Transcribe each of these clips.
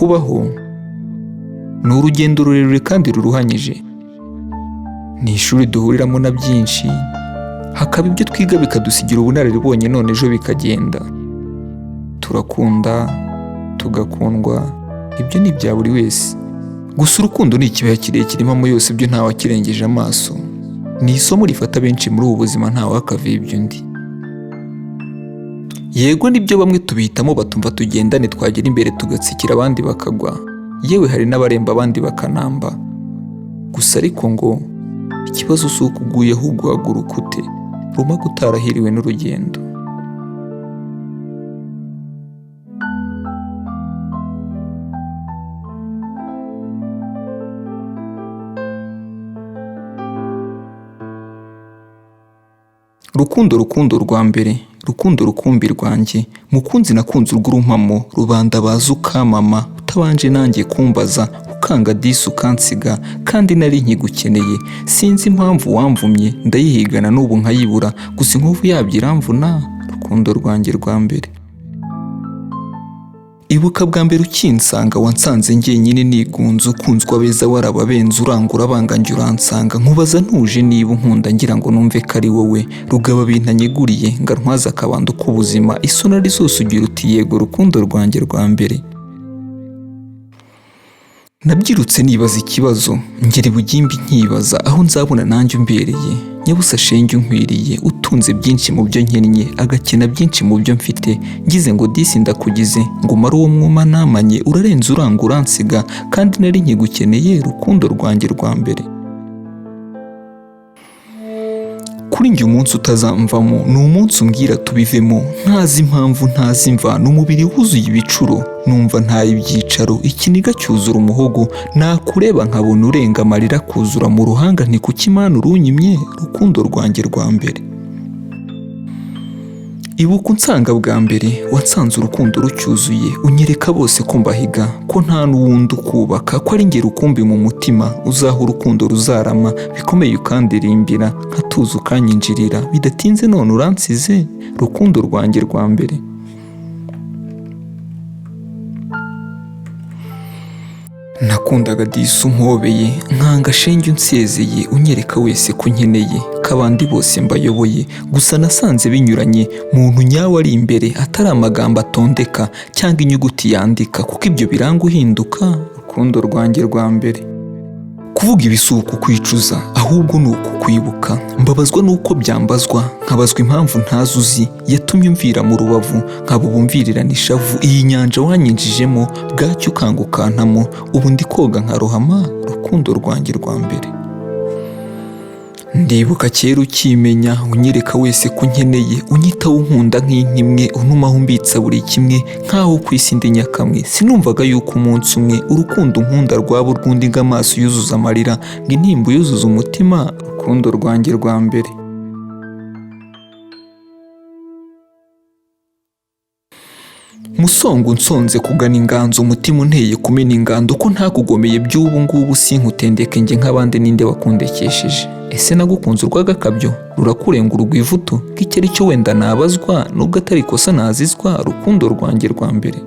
kubaho ni urugendo rurerure kandi ruruhanyije. Ni ishuri duhuriramo na byinshi, hakaba ibyo twiga bikadusigira ubunararibonye none ejo bikagenda. Turakunda, tugakundwa, ibyo ni ibya buri wese. Gusa urukundo ni ikibaya kirekire impamo yose byo ntawakirengeje amaso. Ni isomo rifata benshi muri ubu buzima ntawakavibye undi. Yego nibyo bamwe tubihitamo batumva tugendane twagera imbere tugatsikira abandi bakagwa, yewe hari n'abaremba abandi bakanamba. Gusa ariko ngo ikibazo si uko uguye ahubwo uhaguruka ute, Rumaga utarahiriwe n'urugendo. Rukundo rwa mbere, rukundo rukumbi rwanjye, mukunzi nakunze urw'urumpamo, rubanda baza ukamama, utabanje nanjye kumbaza, ukanga disi ukansiga, kandi nari nkigukeneye, sinzi impamvu wamvumye, ndayihigana n'ubu nkayibura, gusa inkovu yabyo iramvuna, rukundo rwanjye rwa mbere. Ibuka bwa mbere ukinsanga wansanze njyenyine nigunze, ukunzwe abeza warababenze, urangura abanganjye uransanga, nkubaza ntuje niba unkunda ngira ngo numve ko ari wowe, rugaba bintanyeguriye nga ntwaza akabando k'ubuzima, isoni ari zose ugira uti yego rukundo rwanjye rwa mbere. Nabyirutse nibaza ikibazo, ngera ibugimbi nkibaza aho nzabona nanjye umbereye, nyabusa shenge unkwiriye, utunze byinshi mu byo nkennye, agakena byinshi mu byo mfite, ngize ngo disi ndakugize, ngo mare uwo mwuma namanye, urarenze uranga uransiga, kandi nari nkigukeneye, rukundo rwanjye rwa mbere. Kuri njye umunsi utazamvamo ni umunsi umbwira tubivemo, ntazi impamvu ntazi imvano, umubiri wuzuye ibicuro, numva ntaye ibyicaro, ikiniga cyuzura umuhogo, nakureba nkabona urenga amarira kuzura mu ruhanga, nti kuki Imana urunyimye, rukundo rwanjye rwa mbere. Ibuka unsanga bwa mbere, wansanze urukundo rucyuzuye, unyereka bose ko mbahiga, ko nta n'uwundi ukubaka, ko ari njye rukumbi mu mutima, uzaha urukundo ruzarama, bikomeye ukandirimbira, nkatuza ukanyinjirira, bidatinze none uransize, rukundo rwanjye rwa mbere. Nakundaga disi umpobeye, nkanga shenge unsezeye, unyereka wese ko nkeneye, kabandi bose mbayoboye, gusa nasanze binyuranye, muntu nyawe ari imbere, atari amagambo atondeka cyangwa inyuguti yandika, kuko ibyo biranga uhinduka, rukundo rwanjye rwa mbere. Kuvuga ibi si ukukwicuza, ahubwo ni ukukwibuka, mbabazwa n'uko byambazwa, nkabazwa impamvu ntazi uzi, yatumye umvira mu rubavu, nkaba ubumvirirana ishavu, iyi nyanja wanyinjijemo, bwacyo ukanga ukantamo, ubu ndi koga nkarohama, rukundo rwanjye rwa mbere. Ndibuka kera ukimenya, unyereka wese ko nkeneye, unyitaho unkunda nk'inkimwe, untumaho umbitsa buri kimwe, nkaho ku isi ndi nyakamwe, sinumvaga yuko umunsi umwe, urukundo unkunda rwaba urw'undi ngo amaso yuzuza amarira, ngo intimba yuzuza umutima, rukundo rwanjye rwa mbere. Musongo unsonze kugana inganzo, umutima unteye kumena ingando, ko ntakugomeye by'ubu ngubu sinkutendeke njye nk'abandi, ninde wakundekesheje? Ese nagukunze urw'agakabyo, rurakurenga urw'ivutu, k'icyo ari cyo wenda nabazwa, nubwo atari ikosa nazizwa, rukundo rwanjye rwa mbere.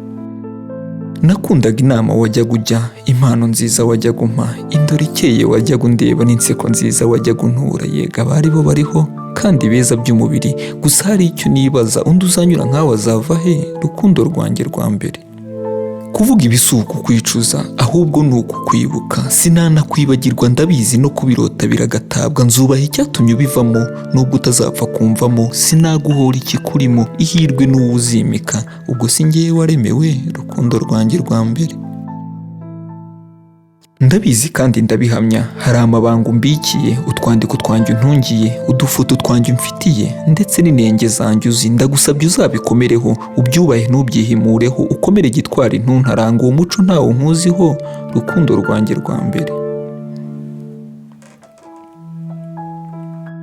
Nakundaga inama wajyaga ujya, impano nziza wajyaga umpa, indoro ikeye wajyaga undeba, n'inseko nziza wajyaga untura, yega abari bo bariho kandi beza by'umubiri, gusa hari icyo nibaza, undi uzanyura nkawe azava he, rukundo rwanjye rwa mbere. Kuvuga ibi si ukukwicuza, ahubwo ni ukukwibuka, sinanakwibagirwa ndabizi, no kubirota biragatabwa, nzubaha icyatumye ubivamo, nubwo utazapfa kumvamo, sinaguhora ikikurimo, ihirwe n'uwo uzimika, ubwo si njyewe waremewe, rukundo rwanjye rwa mbere. Ndabizi kandi ndabihamya, hari amabanga umbikiye, utwandiko twanjye untungiye, udufoto twanjye umfitiye, ndetse n'inenge zanjye uzi, ndagusabye uzabikomereho, ubyubahe ntubyihimureho, ukomere gitwari ntuntaranga, uwo muco ntawo nkuziho, rukundo rwanjye rwa mbere.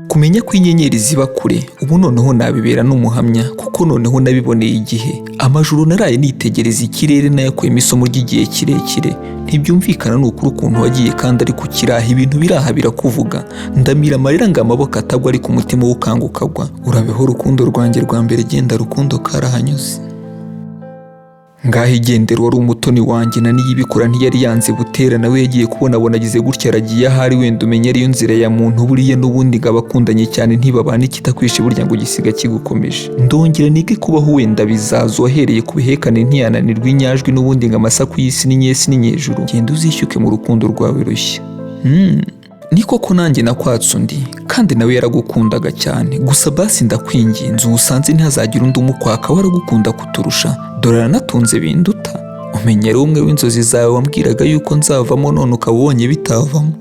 Kumenya ko inyenyeri ziba kure, ubu noneho nabibera n'umuhamya, kuko noneho nabiboneye igihe, amajuru naraye nitegereza ikirere, nayakuyemo isomo ry'igihe kirekire, ntibyumvikana n'ukuri ukuntu wagiye kandi ari kukiraha, ibintu biraha birakuvuga, ndamira amarira ngo amaboko atagwa, ariko umutima w'ukanga ukagwa, urabeho rukundo rwanjye rwa mbere, genda rukundo karahanyuze. ngaho igendera wari umutoni wanjye na niyibikora ntiyari yanze butera nawe yagiye kubona abona agize gutya aragiye ahari wenda umenya ariyo nzira ya muntu buriya n'ubundi ngo abakundanye cyane ntibabane kitakwishe burya ngo gisiga kigukomeje ndongera nige kubaho wenda bizaza wahereye ku bihekane ntiyananirwa inyajwi n'ubundi ngo amasaku y'isi n'inyesi n'inyejuru genda uzishyuke mu rukundo rwawe rushya ni koko nanjye nakwatse undi kandi nawe yaragukundaga cyane gusa basi ndakwinginze usanze ntihazagira undi umukwaka waragukunda kuturusha dore aranatunze binduta umenyera umwe w'inzozi zawe wambwiraga yuko nzavamo none ukaba ubonye bitavamo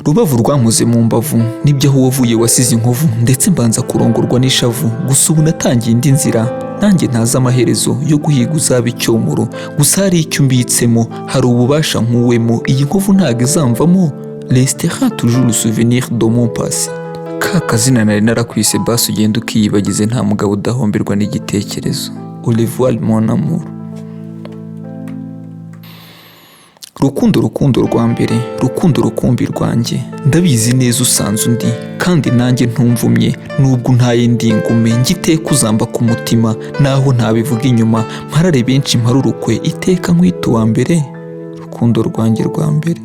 Rubavu rwankoze mu mbavu nibyo aho wavuye wasize inkovu ndetse mbanza kurongorwa n'ishavu gusa ubu natangiye indi nzira nanjye ntazi amaherezo yo guhiga uzaba icyomoro gusa hari icyo mbitsemo hari ububasha nkuwemo iyi nkovu ntago izamvamo restera toujours le souvenir de mon passé ka kazina nari narakwise basi ugenda ukiyibagize nta mugabo udahomberwa n'igitekerezo au revoir mon amour rukundo rwa mbere rukundo rukumbi rwanjye ndabizi neza usanze undi kandi nanjye ntumvumye nubwo ntaye ndingume ngiteka uzamba ku mutima naho ntabivuga inyuma mparare benshi mparurukwe iteka nkwita uwa mbere rukundo rwanjye rwa mbere